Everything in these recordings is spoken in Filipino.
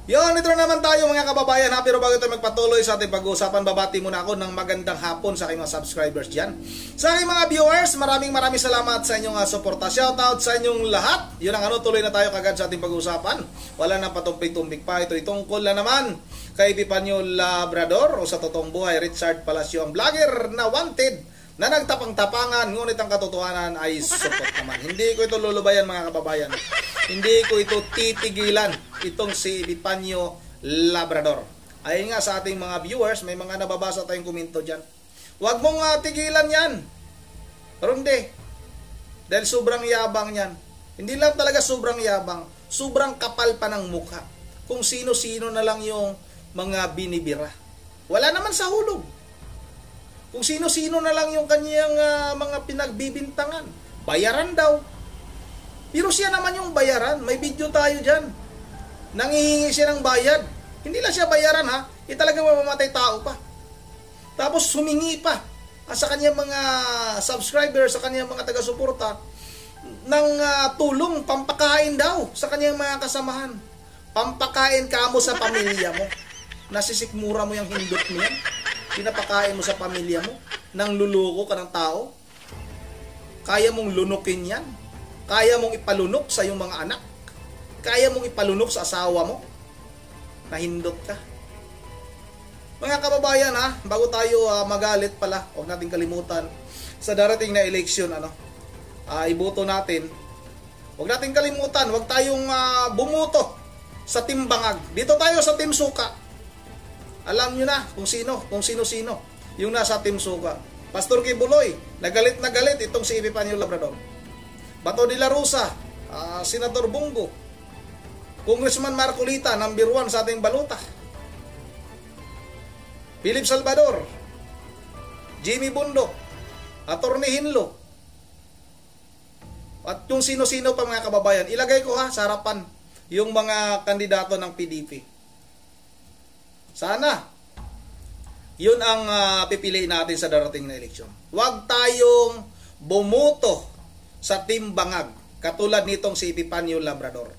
Yun, ito na naman tayo mga kababayan ha. Pero bago tayo magpatuloy sa ating pag-uusapan, babati muna ako ng magandang hapon sa aking mga subscribers dyan. Sa aking mga viewers, maraming salamat sa inyong suporta. Shoutout sa inyong lahat. Yun ang tuloy na tayo kagad sa ating pag-uusapan. Wala nang patumpik-tumpik pa. Ito itungkol na naman kay Epifanio Labrador o sa totoong buhay, Richard Palacio, ang vlogger na wanted na nagtapang-tapangan, ngunit ang katotohanan ay support naman. Hindi ko ito lulubayan mga kababayan. Hindi ko ito titigilan, itong si Epifanio Labrador. Ayun nga sa ating mga viewers, may mga nababasa tayong komento dyan. Huwag mong tigilan yan. Pero hindi. Dahil sobrang yabang yan. Hindi lang talaga sobrang yabang, sobrang kapal pa ng mukha. Kung sino-sino na lang yung mga binibira. Wala naman sa hulog. Kung sino-sino na lang yung kanyang mga pinagbibintangan. Bayaran daw. Pero siya naman yung bayaran. May video tayo dyan. Nangihingi siya ng bayad. Hindi lang siya bayaran ha. Talagang mamamatay tao pa. Tapos humingi pa sa kanyang mga subscribers, sa kanyang mga taga-suporta ng tulong, pampakain daw sa kanyang mga kasamahan. Pampakain ka mo sa pamilya mo. Nasisikmura mo yung hindot mo yan. Pinapakain mo sa pamilya mo, nang luluko ka ng tao, kaya mong lunukin yan, kaya mong ipalunok sa iyong mga anak, kaya mong ipalunok sa asawa mo, nahindot ka. Mga kababayan ha, bago tayo magalit pala, huwag natin kalimutan, sa darating na eleksyon, iboto natin, huwag natin kalimutan, huwag tayong bumuto sa Team Bangag. Dito tayo sa Team Suka. Alam nyo na kung sino-sino yung nasa Team Suka. Pastor Kibuloy, nagalit itong si Epifanio Labrador. Bato de la Rosa, Senator Bongo, Congressman Marcolita, number 1 sa ating baluta. Philip Salvador, Jimmy Bundok, Atty. Hinlo, at yung sino-sino pa mga kababayan. Ilagay ko sa harapan yung mga kandidato ng PDP. Sana, yun ang pipiliin natin sa darating na eleksyon. Huwag tayong bumuto sa Team Bangag, katulad nitong si Epifanio Labrador.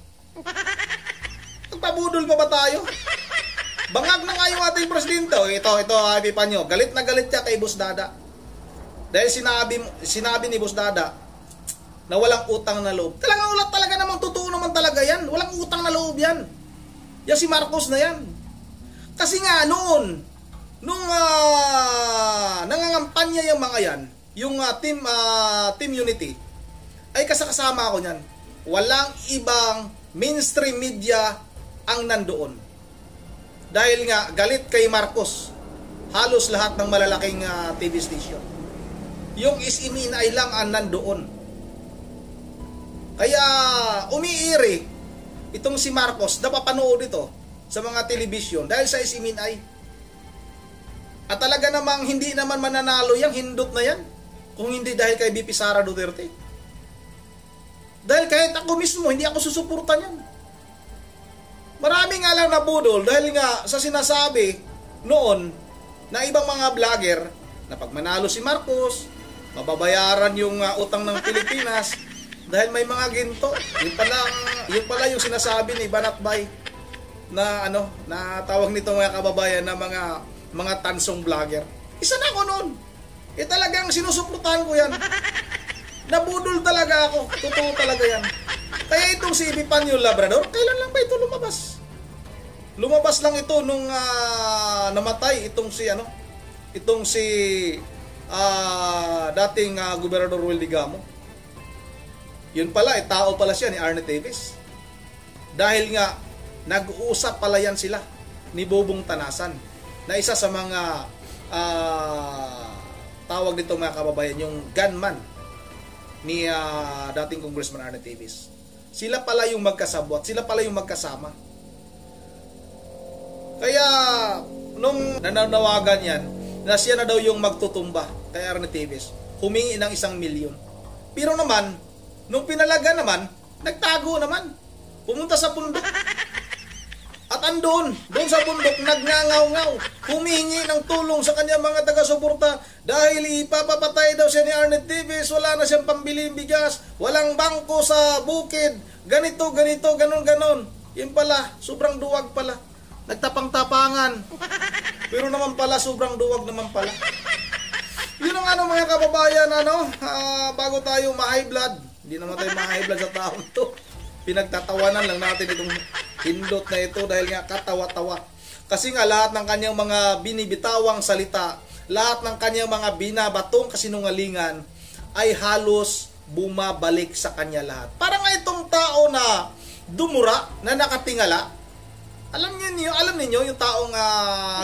Magpabudol pa ba tayo? Bangag na nga yung ating presidente. Ito, Epifanio, galit na galit siya kay Boss Dada. Dahil sinabi ni Boss Dada na walang utang na loob. Talaga namang totoo naman talaga yan. Walang utang na loob yan. Yan si Marcos na yan. Kasi nga nung nangangampanya yung mga yan, yung Team Unity, ay kasama ako niyan. Walang ibang mainstream media ang nandoon. Dahil nga galit kay Marcos, halos lahat ng malalaking TV station. Yung SMNI lang ang nandoon. Kaya umiiri itong si Marcos, napapanood ito sa mga telebisyon dahil sa SMNI. At talaga namang hindi naman mananalo yan, hindot na yan, kung hindi dahil kay BP Sara Duterte. Dahil kahit ako mismo, hindi ako susuportan yan. Marami nga lang nabudol dahil nga sa sinasabi noon na ibang mga vlogger na pag manalo si Marcos, mababayaran yung utang ng Pilipinas dahil may mga ginto. Yun pala yung sinasabi ni Banat Bay na na tawag nito mga kababayan na mga tansong vlogger. Isa na ako noon. Talagang sinusuportahan ko yan. Nabudol talaga ako. Totoo talaga yan. Kaya itong si Epifanio Labrador, kailan lang ba ito lumabas? Lumabas lang ito nung namatay itong si dating Gobernador Will Digamo. Yun pala, tao pala siya ni Arne Davis. Dahil nga nag-uusap pala yan sila ni Bobong Tanasan na isa sa mga tawag nito mga kababayan, yung gunman ni dating Congressman Arne Davis. Sila pala yung magkasabwat, sila pala yung magkasama. Kaya nung nananawagan yan na siya na daw yung magtutumba kay Arne Davis, humingi ng 1 milyon. Pero naman, nung pinalaga naman, nagtago naman. Pumunta sa bundok. At doon sa bundok, nagngangaw-ngaw. Humingi ng tulong sa kanyang mga taga-suporta dahil ipapapatay daw siya ni Arne Davis. Wala na siyang pambili bigas. Walang bangko sa bukid. Ganito, ganon. Yun pala, sobrang duwag pala. Nagtapang-tapangan. Pero naman pala, sobrang duwag naman pala. Yun ang ano mga kababayan, bago tayo ma-high blood. Hindi naman tayo ma-high blood sa taong to. Pinagtatawanan lang natin itong hindot na ito dahil nga katawa-tawa. Kasi nga lahat ng kanyang mga binibitawang salita, lahat ng kanyang mga binabatong kasinungalingan ay halos bumabalik sa kanya lahat. Parang nga itong tao na dumura, na nakatingala. Alam niyo yung taong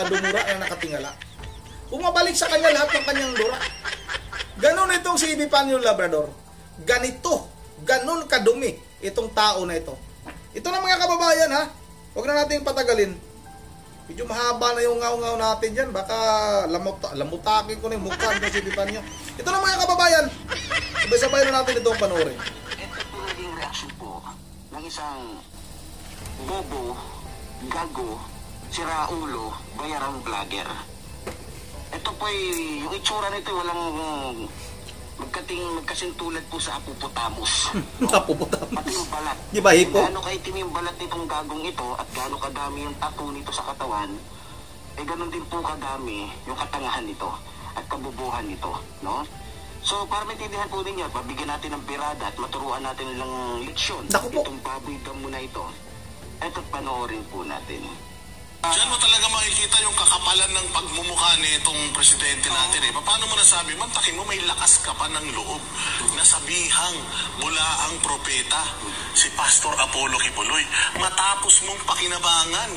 dumura na nakatingala. Bumabalik sa kanya lahat ng kanyang dura. Ganon itong si Epifanio Labrador. Ganon kadumi itong tao na ito. Ito na mga kababayan ha. Huwag na nating patagalin. Medyo mahaba na yung ngaw-ngaw natin dyan. Baka lamutakin ko na yung mukha ng si Epifanio. Ito na mga kababayan. Sabay-sabay na natin itong panoorin. Ito po naging reaction po ng isang bobo, gago, siraulo, bayarang vlogger. Ito po yung itsura nito walang magkasintulad po sa Apupotamos. Apupotamos. Pati yung balat. Di ba hipo? Gaano kaitim yung balat nitong gagong ito at gaano kadami yung tattoo nito sa katawan, ganon din po kadami yung katangahan nito at kabubuhan nito, no? So, para maintindihan po ninyo, pabigyan natin ng pirada at maturuan natin ng leksyon itong baboy damo na ito. Ito panoorin po natin. Diyan mo talaga makikita yung kakapalan ng pagmumukha ni itong presidente natin eh. Paano mo nasabi? Mantakin mo may lakas ka pa ng loob. Nasabihang bulaang propeta si Pastor Apollo Kibuloy. Matapos mong pakinabangan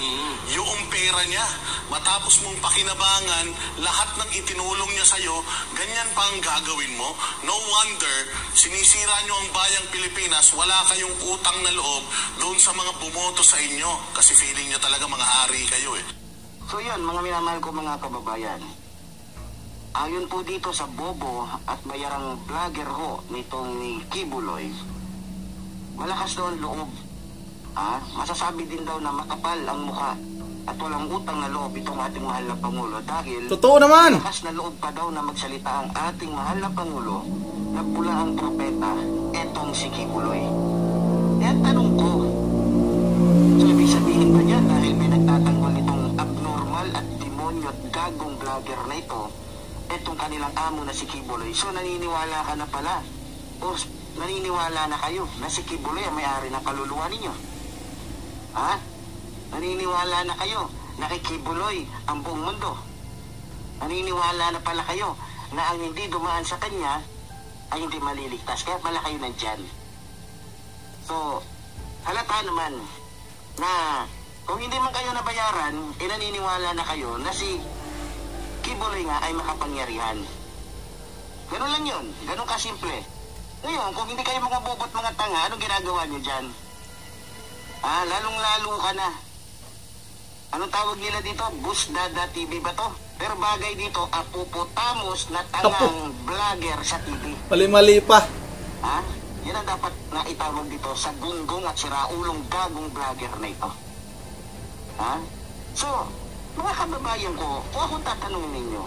yung pera niya. Matapos mong pakinabangan lahat ng itinulong niya sa'yo, ganyan pa ang gagawin mo. No wonder, sinisira niyo ang bayang Pilipinas, wala kayong utang na loob doon sa mga bumoto sa inyo. Kasi feeling niyo talaga mga hari kayo eh. So yun, mga minamahal ko mga kababayan. Ayon po dito sa bobo at bayarang vlogger ho nitong ni Kibuloy, malakas daw ang loob. Masasabi din daw na makapal ang mukha at walang utang na loob itong ating mahal na Pangulo dahil totoo naman. malakas na loob pa daw na magsalita ang ating mahal na Pangulo na pula ang propeta, etong si Kibuloy. Yan tanong ko, so ibig sabihin ba niya dahil may nagtatanggol itong abnormal at demonyo at gagong vlogger na ito, etong kanilang amo na si Kibuloy, so naniniwala ka na pala o naniniwala na kayo na si Kibuloy ang may-ari ng kaluluwa ninyo? Naniniwala na kayo na kay Kibuloy ang buong mundo? Naniniwala na pala kayo na ang hindi dumaan sa kanya ay hindi maliligtas, kaya pala kayo nandyan? So, halata naman na kung hindi man kayo nabayaran, naniniwala na kayo na si Kibuloy nga ay makapangyarihan. Ganun lang yun. Ganun kasimple. Ngayon, kung hindi kayo mga bobot mga tanga, anong ginagawa nyo dyan? Lalong-lalo ka na. Anong tawag nila dito? Busdada TV ba to? Pero bagay dito, Apupotamos na tangang vlogger sa TV. Mali-mali pa. Yan ang dapat na itawag dito sa gunggong at siraulong gagong vlogger na ito. So, mga kababayan ko, kung akong tatanungin ninyo,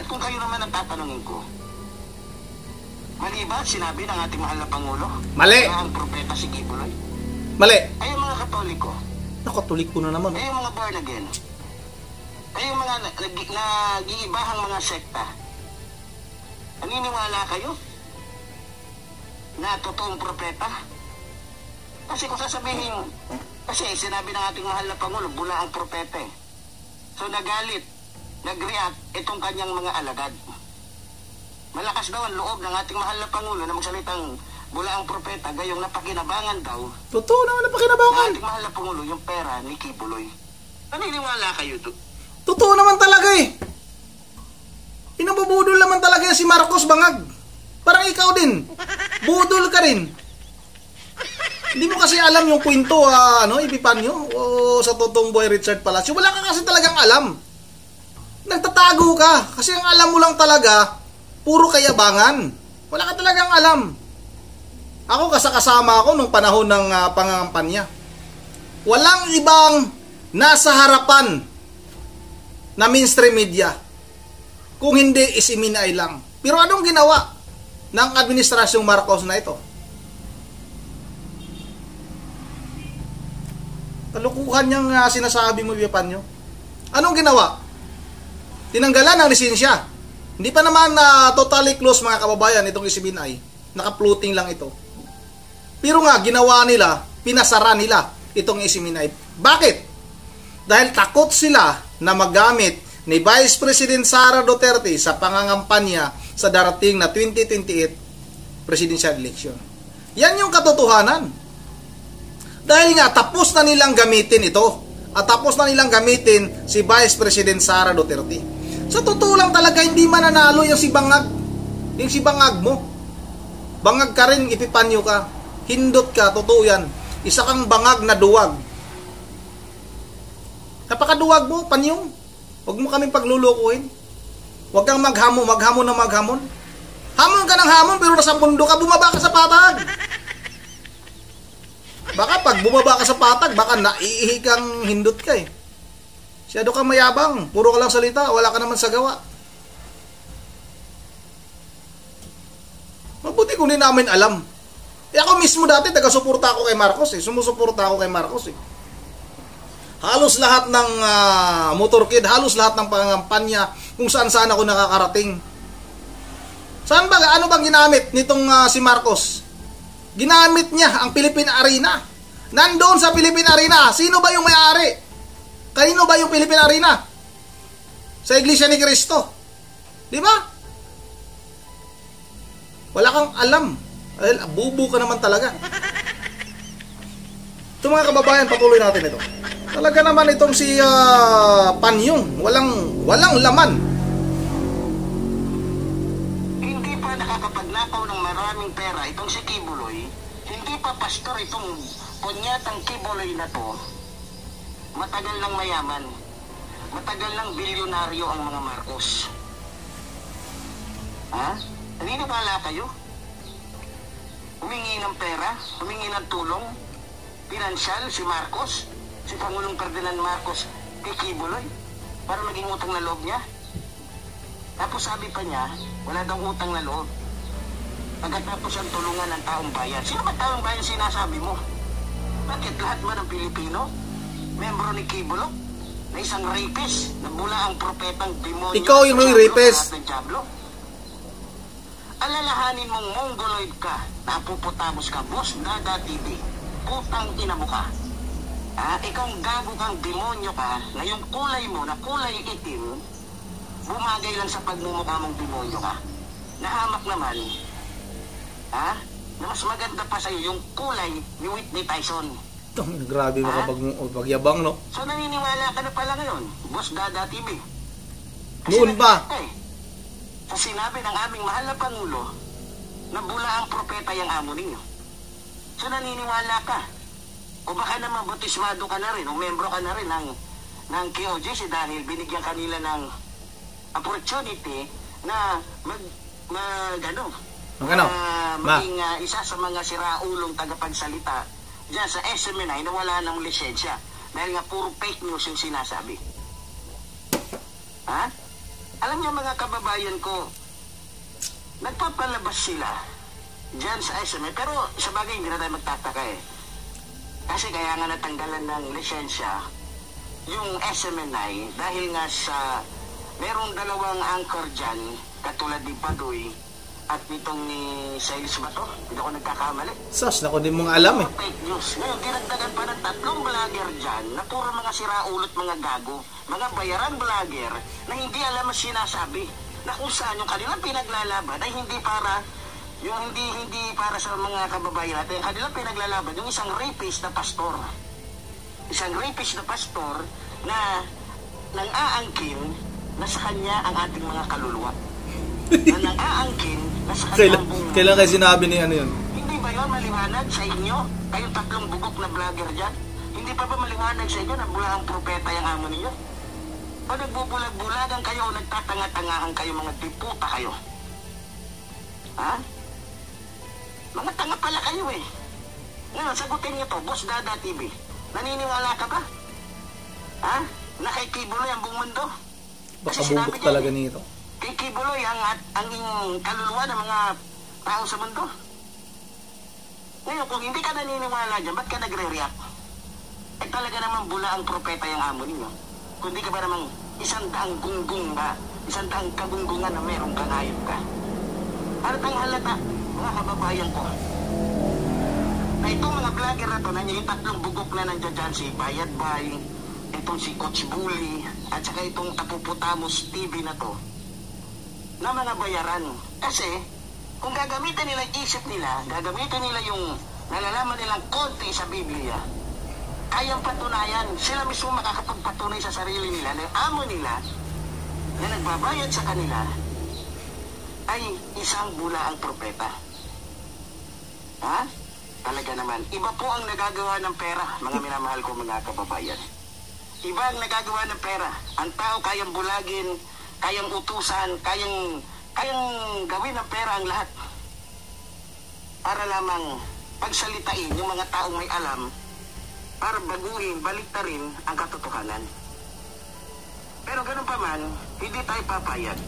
at kung kayo naman ang tatanungin ko, mali ba sinabi ng ating mahal na Pangulo? Mali! Na ang propeta si Kibuloy? Mali! Ay yung mga Katoliko? Nakatoliko na naman. Ay yung mga born again? Ay yung mga nag-iibahang mga sekta? Naniniwala kayo na totoong propeta? Kasi kung sasabihin, kasi sinabi ng ating mahal na Pangulo, bula ang propeta eh. So nagalit, nag-react itong kanyang mga alagad. Malakas daw ang loob ng ating mahal na Pangulo na magsalitang bula ang propeta, gayong napakinabangan daw. Totoo naman napakinabangan. Ng ating mahal na Pangulo yung pera ni Kibuloy. Naniniwala kayo doon? Totoo naman talaga eh. Pinabubudol naman talaga yan si Marcos Bangag. Parang ikaw din. Budol ka rin. Hindi mo kasi alam yung kwento, Epifanio, o sa totoong buhay Richard Palacio. Wala ka kasi talagang alam. Nagtatago ka. Kasi ang alam mo lang talaga, puro kayabangan. Wala ka talagang alam. Ako kasama ako nung panahon ng pangangampanya. Walang ibang nasa harapan na mainstream media. Kung hindi, isiminay lang. Pero anong ginawa ng administrasyong Marcos na ito? Kalukuhan niyang sinasabi mo, Epifanio. Anong ginawa? Tinanggalan ng lisensya. Hindi pa naman totally close, mga kababayan, itong SMNI. Naka-floating lang ito. Pero nga, ginawa nila, pinasara nila itong SMNI. Bakit? Dahil takot sila na magamit ni Vice President Sara Duterte sa pangangampanya sa darating na 2028 presidential election. Yan yung katotohanan. Dahil nga, tapos na nilang gamitin ito. At tapos na nilang gamitin si Vice President Sara Duterte. Sa totoo lang talaga, hindi mananalo yung si Bangag. Yung si Bangag mo. Bangag ka rin, Epifanio ka. Hindot ka, totoo yan. Isa kang bangag na duwag. Napakaduwag mo, Panyong. Huwag mo kaming paglulukuhin. Huwag kang maghamon na maghamon. Hamon ka ng hamon, pero nasa mundo ka, bumaba ka sa patag. Baka pag bumaba ka sa patag, baka naiihi kang hindot ka eh. Siyado kang mayabang, puro ka lang salita, wala ka naman sa gawa. Mabuti kung di namin alam. Ako mismo dati, taga-suporta ako kay Marcos eh. Sumusuporta ako kay Marcos eh. Halos lahat ng motorkid, halos lahat ng pangampanya, kung saan-saan ako nakakarating. Saan ba? Ano bang ginamit nitong si Marcos? Ginamit niya ang Philippine Arena. Nandoon sa Philippine Arena, sino ba yung may-ari? Kanino ba yung Philippine Arena? Sa Iglesia ni Cristo. Di ba? Wala kang alam. Bubu ka naman talaga. Ito mga kababayan, patuloy natin ito. Talaga naman itong si Panyong, walang laman. Hindi pa nakakapagnakaw ng maraming pera itong si Kibuloy. Hindi pa pastor itong kunyatang Kibuloy na to. Matagal lang mayaman. Matagal lang bilyonaryo ang mga Marcos. Ha? Naniniwala kayo? Humingi ng pera, humingi ng tulong, pinansyal si Marcos, si Pangulong Ferdinand Marcos kay Kibuloy para maging utang na loob niya. Tapos sabi pa niya, wala daw utang na loob. Pagkatapos ang tulungan ng taong bayan. Sino ba taong bayan sinasabi mo? Bakit lahat ba ng Pilipino, membro ni Kibuloy, na isang rapist, na mula ang propetang demonyo? Ikaw yung rapist. Alalahanin mong mongoloid ka, napuputamos ka, Boss Dada TV, putang ina mo ka. Ikaw gago kang demonyo ka, na yung kulay mo na kulay itim, bumagay lang sa pagmumukha mong demonyo ka. Nahamak naman, na mas maganda pa sa'yo yung kulay ni Whitney Tyson. Grabe mo kapag pagyabang, no? So naniniwala ka na pala ngayon, Boss Dada TV. Noon ba? Sa sinabi ng aming mahal na Pangulo na bula ang propeta yung amo ninyo. So naniniwala ka. O baka naman bautismado ka na rin o membro ka na rin ng KOJC dahil binigyan kanila ng opportunity na maging isa sa mga siraulong tagapagsalita dyan sa SMNI na wala ng lisensya dahil nga puro fake news yung sinasabi. Ha? Alam niyo mga kababayan ko, nagpapalabas sila dyan sa SMNI, pero sa bagay hindi na tayo magtataka eh. Kasi kaya nga natanggalan ng lisensya yung SMNI dahil nga sa merong dalawang anchor dyan, katulad ni Badoy at nitong ni Sales ba to? Hindi ako nagkakamali. Sas, naku, di mong alam eh. Fake news. Ngayon, dinagdagan pa ng 3 vlogger dyan na puro mga siraulot, mga gago, mga bayaran vlogger na hindi alam ang sinasabi. Na kung saan yung kanilang pinaglalaban ay hindi para sa mga kababayan natin. Yung kanilang pinaglalaban, yung isang rapist na pastor. Isang rapist na pastor na nang aangkin na sa kanya ang ating mga kaluluwa. Na nang aangkin na sa kanya ang buong... Kailan kayo sinabi ni ano yun? Hindi ba yun maliwanag sa inyo? Kayong 3 bugok na vlogger dyan? Hindi pa ba maliwanag sa inyo na bula ang propeta yung amo ninyo? O nagbubulag-bulagan kayo o nagtatanga-tangahan kayo, mga diputa kayo? Ha? Mga tanga pala kayo eh. Ngayon, sagutin niyo to, Boss Dada TV. Naniniwala ka ba? Ha? Na kay Kibuloy ang buong mundo? Baka bubok talaga nito. Kay Kibuloy ang kaluluwa ng mga tao sa mundo. Ngayon, kung hindi ka naniniwala dyan, ba't ka nagre-react? Eh talaga naman bula ang propeta yung amo ninyo. Kundi ka ba namang 100 gunggong ba? 100 kabunggungan na merong kangayod ka. Halatang halata, mga kababayan ko. Na itong mga vlogger na to, na yung 3 bugok na nandiyan dyan, si Bayad Bay, itong si Coach Bully, at saka itong Tapuputamos TV na to, na mga bayaran. Kasi, kung gagamitin nila yung isip nila, gagamitin nila yung nalalaman nilang konti sa Biblia, kayang patunayan, sila mismo makakapagpatunay sa sarili nila na amo nila na nagbabayad sa kanila ay isang bula ang propeta. Ha? Talaga naman. Iba po ang nagagawa ng pera, mga minamahal ko mga kababayan. Iba ang nagagawa ng pera. Ang tao kayang bulagin, kayang utusan, kayang gawin ng pera ang lahat. Para lamang pagsalitain yung mga taong may alam, para baguhin, baliktarin ang katotohanan. Pero ganun pa man, hindi tayo papayag.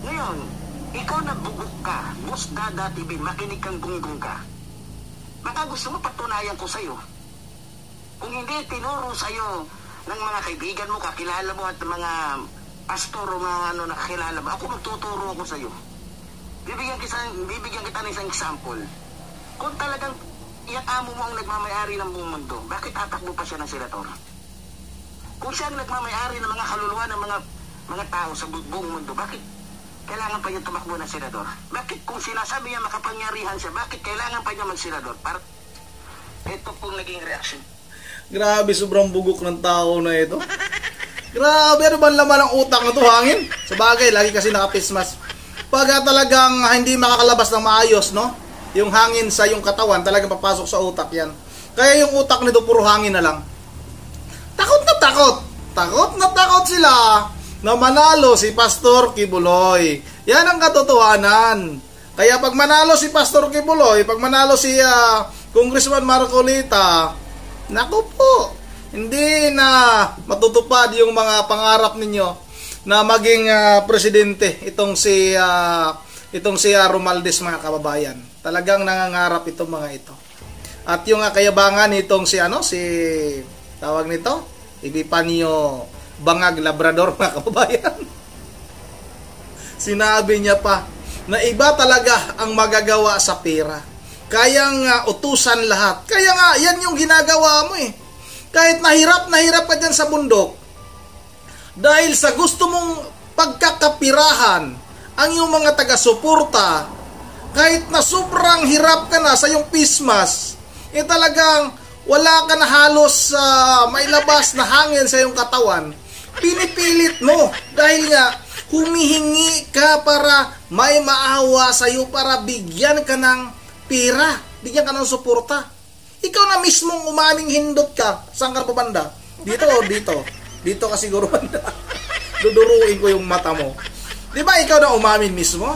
Ngayon, ikaw na bugok ka, Boss Dada TV, makinig kang gunggong ka. Baka gusto mo patunayan ko sa'yo. Kung hindi, tinuro sa'yo ng mga kaibigan mo, kakilala mo at mga pastor o mga nakakilala mo, ako magtuturo ako sa'yo. Bibigyan kita ng isang example. Kung talagang iyak amo mo ang nagmamayari ng buong mundo, bakit tatakbo pa siya ng senador? Kung siya ang nagmamayari ng mga kaluluwa ng mga tao sa buong mundo, bakit kailangan pa niya tumakbo ng senador? Bakit kung sinasabi niya makapangyarihan siya, bakit kailangan pa niya mag-senador? Ito pong naging reaction. Grabe, sobrang bugok ng tao na ito. Grabe, ano ba laman ang utak na to, hangin? Sa bagay, lagi kasi nakapismas. Pag talagang hindi makakalabas ng maayos, no? Yung hangin sa yung katawan, talagang papasok sa utak yan. Kaya yung utak nito, puro hangin na lang. Takot na takot. Takot na takot sila na manalo si Pastor Kibuloy. Yan ang katotohanan. Kaya pag manalo si Pastor Kibuloy, pag manalo si Congressman Marcolita, naku po, hindi na matutupad yung mga pangarap ninyo na maging presidente itong si Romualdez, mga kababayan. Talagang nangangarap itong mga ito. At yung kayabangan nitong si tawag nito, Epifanio Bangag Labrador, mga kababayan. Sinabi niya pa na iba talaga ang magagawa sa pera. Kayang utusan lahat. Kaya nga, yan yung ginagawa mo eh. Kahit nahirap ka dyan sa bundok, dahil sa gusto mong pagkakapirahan ang iyong mga taga-suporta, kahit na sobrang hirap ka na sa iyong pismas, talagang wala ka na halos mailabas na hangin sa iyong katawan, pinipilit mo dahil nga humihingi ka para may maawa sa iyo, para bigyan ka ng pera, bigyan ka ng suporta. Ikaw na mismong umaming hindot ka. Saan ka pa banda? Dito o dito? Dito ka siguro banda. Duduruin ko yung mata mo. Di ba ikaw na umamin mismo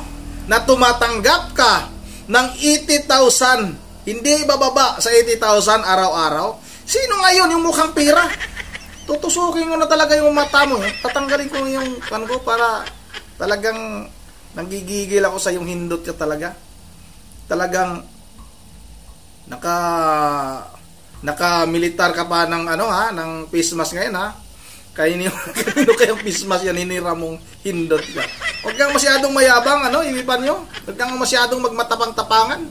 na tumatanggap ka ng 80,000, hindi bababa sa 80,000 araw-araw? Sino ngayon yung mukhang pera? Tutusukin ko na talaga yung mata mo. Tatanggalin ko yung ko para talagang nanggigigil ako sa yung hindot ka talaga. Talagang naka-militar ka pa ng ng face mask ngayon, ha? Kanino kayong face mask yan, hinira mong hindot ka. Huwag kang masyadong mayabang, iwipan nyo. Huwag kang masyadong magmatapang-tapangan.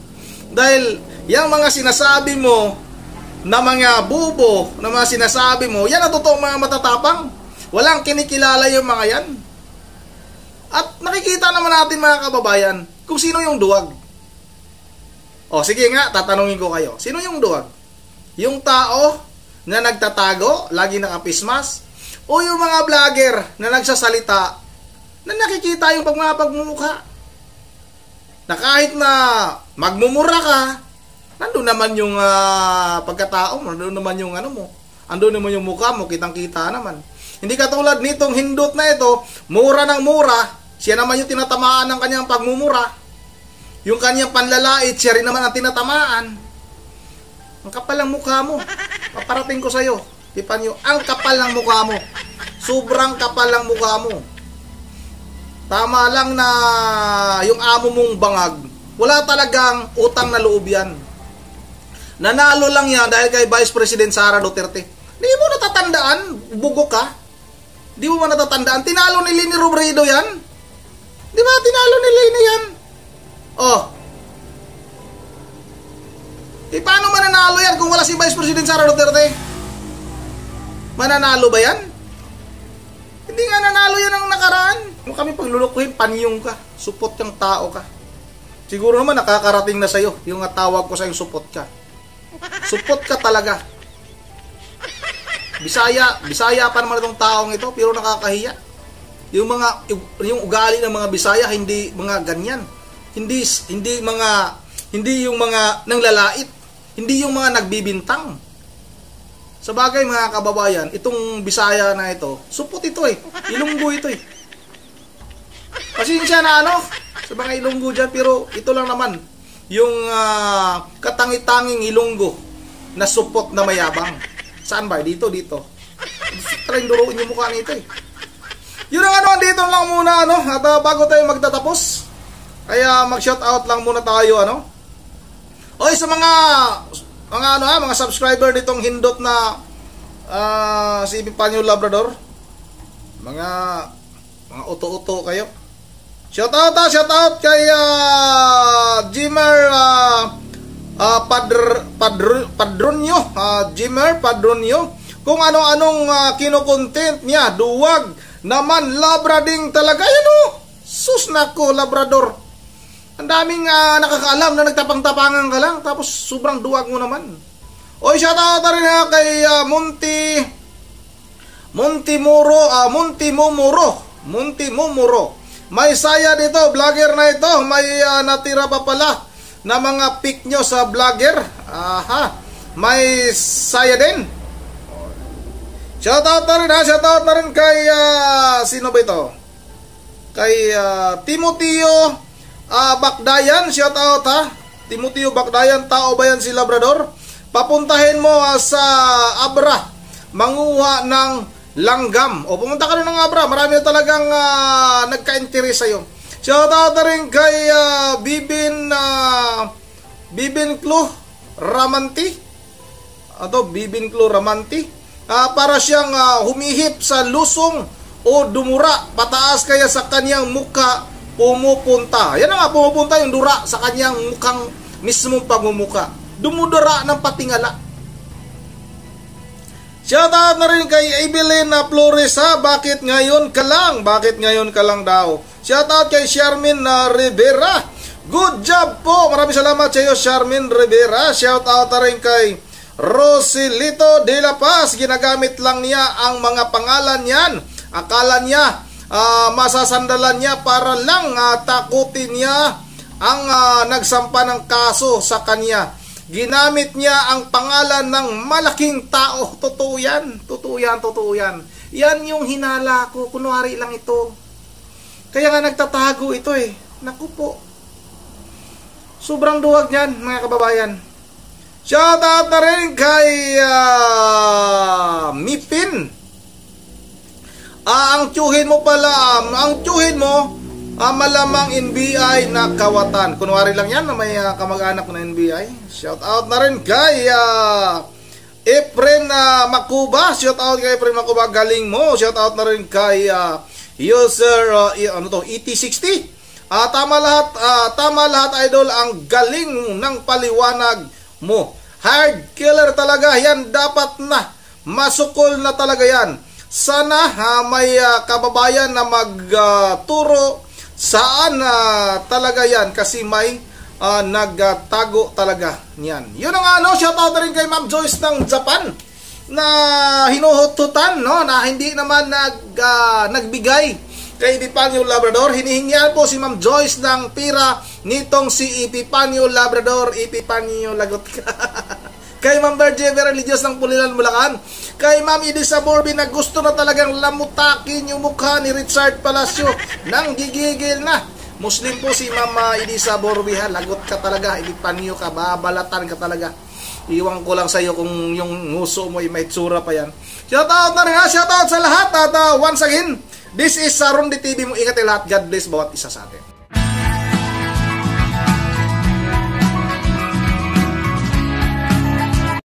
Dahil yung mga sinasabi mo na mga bubo, na mga sinasabi mo, yan ang totoong mga matatapang. Walang kinikilala yung mga yan. At nakikita naman natin, mga kababayan, kung sino yung duwag. O sige nga, tatanungin ko kayo. Sino yung duwag? Yung tao na nagtatago, lagi nakapismas? O yung mga vlogger na nagsasalita na nakikita yung pagmumukha? Na kahit na magmumura ka, nandun naman yung pagkatao mo, nandun naman yung mo, andun naman yung mukha mo, kitang-kita naman. Hindi katulad nitong hindot na ito, mura ng mura, siya naman yung tinatamaan ng kanyang pagmumura. Yung kanyang panlalait, siya rin naman ang tinatamaan. Ang kapal ng mukha mo. Paparating ko sa'yo. Tipan nyo, ang kapal ng mukha mo. Sobrang kapal ng mukha mo. Tama lang na yung amo mong bangag, wala talagang utang na loob yan. Nanalo lang yan dahil kay Vice President Sara Duterte. Di mo natatandaan? Bugo ka? Di mo ba natatandaan? Tinalo ni Leni Robredo yan? Di ba? Tinalo ni Leni yan? Oh. Paano mananalo yan kung wala si Vice President Sara Duterte? Mananalo ba yan? Hindi nga nanalo yan ang nakaraan. Kung kami paglulukuhin, panyong ka. Supot kang tao ka. Siguro naman nakakarating na sa'yo yung tawag ko sa'yo, supot ka. Supot ka talaga. Bisaya pa naman itong taong ito, pero nakakahiya. Yung ugali ng mga Bisaya, hindi mga ganyan. Hindi yung mga nanglalait. Hindi yung mga nagbibintang. Sa bagay mga kababayan, itong Bisaya na ito, supot ito eh. Ilonggo ito eh. Pasensya na sa mga Ilonggo dyan, pero ito lang naman yung katangi-tanging Ilonggo na supot na mayabang. Saan ba? Dito. Try duruin yung mukha nito eh. Yun ang dito lang muna at bago tayo magtatapos, kaya mag-shoutout lang muna tayo Oy, sa mga subscriber nitong hindot na si Epipanyo Labrador, mga uto-uto kayo. Shoutout kay Jimmer Padronyo, Jimmer Padronyo. Kung ano-anong kino-content niya, duwag naman labrading talaga yan Sus nako, Labrador. Ang daming nakakaalam na nagtapang-tapangan ka lang, tapos sobrang duwag mo naman. Oy, shoutout na rin kay Monty Momoro. May saya dito, vlogger na ito. May natira pa pala na mga pic nyo sa vlogger. Aha, may saya din. Shoutout na rin kay sino ba ito? Kay Timoteo Bakdayan. Shoutout Timoteo Bakdayan, tao ba yan si Labrador? Papuntahin mo sa Abra, manguha ng langgam. O pumunta ka rin ng Abra, marami talagang nagka-interest sa'yo. Shoutout na rin kay Bibin Klo Ramanti. Bibin Klo Ramanti. Para siyang humihip sa lusong o dumura, pataas kaya sa kanyang muka pumupunta. Yan nga, pumupunta yung dura sa kanyang mukhang mismong pagmumuka. Dumudura ng patingala. Shoutout na rin kay Evelyn Flores bakit ngayon ka lang? Bakit ngayon ka lang daw? Shoutout kay Charmin Rivera. Good job po. Maraming salamat sa iyo, Charmin Rivera. Shoutout na rin kay Rosilito de la Paz. Ginagamit lang niya ang mga pangalan niyan. Akala niya masasandalan niya para lang takutin niya ang nagsampa ng kaso sa kanya. Ginamit niya ang pangalan ng malaking tao. Totoo yan. Yan yung hinala ko. Kunwari lang ito. Kaya nga nagtatago ito eh. Naku po. Sobrang duwag niyan, mga kababayan. Shoutout na rin kay Mipin. Ang tiyuhin mo pala, malamang NBI na kawatan. Kunwari lang yan na may kamag-anak na NBI. Shoutout na rin kay Efren Makuba. Shoutout kay Efren Makuba, galing mo. Shoutout na rin kay user ET60. Tama lahat idol, ang galing ng paliwanag mo. Hard killer talaga yan, dapat na masukol na talaga yan. Sana may kababayan na magturo saan talaga yan, kasi may nagtago talaga niyan. Yun ang shoutout na rin kay Ma'am Joyce ng Japan na hinuhututan na hindi naman nagbigay kay Epipanyo Labrador. Hinihingian po si Ma'am Joyce ng pira nitong si Epipanyo Labrador. Epipanyo, lagot ka. Kay Ma'am Berge Religious ng Pulilan, Bulacan. Kay Ma'am Edisa Borby na gusto na talagang lamutakin yung mukha ni Richard Palacio nang gigigil na. Muslim po si Ma'am Edisa Borby, lagot ka talaga. Epipanyo ka, babalatan ka talaga. Iwan ko lang sa iyo kung yung nguso mo ay may tsura pa yan. Shoutout na rin shoutout sa lahat. At once again, this is Rondi TV mo. Ingat lahat. God bless bawat isa sa atin.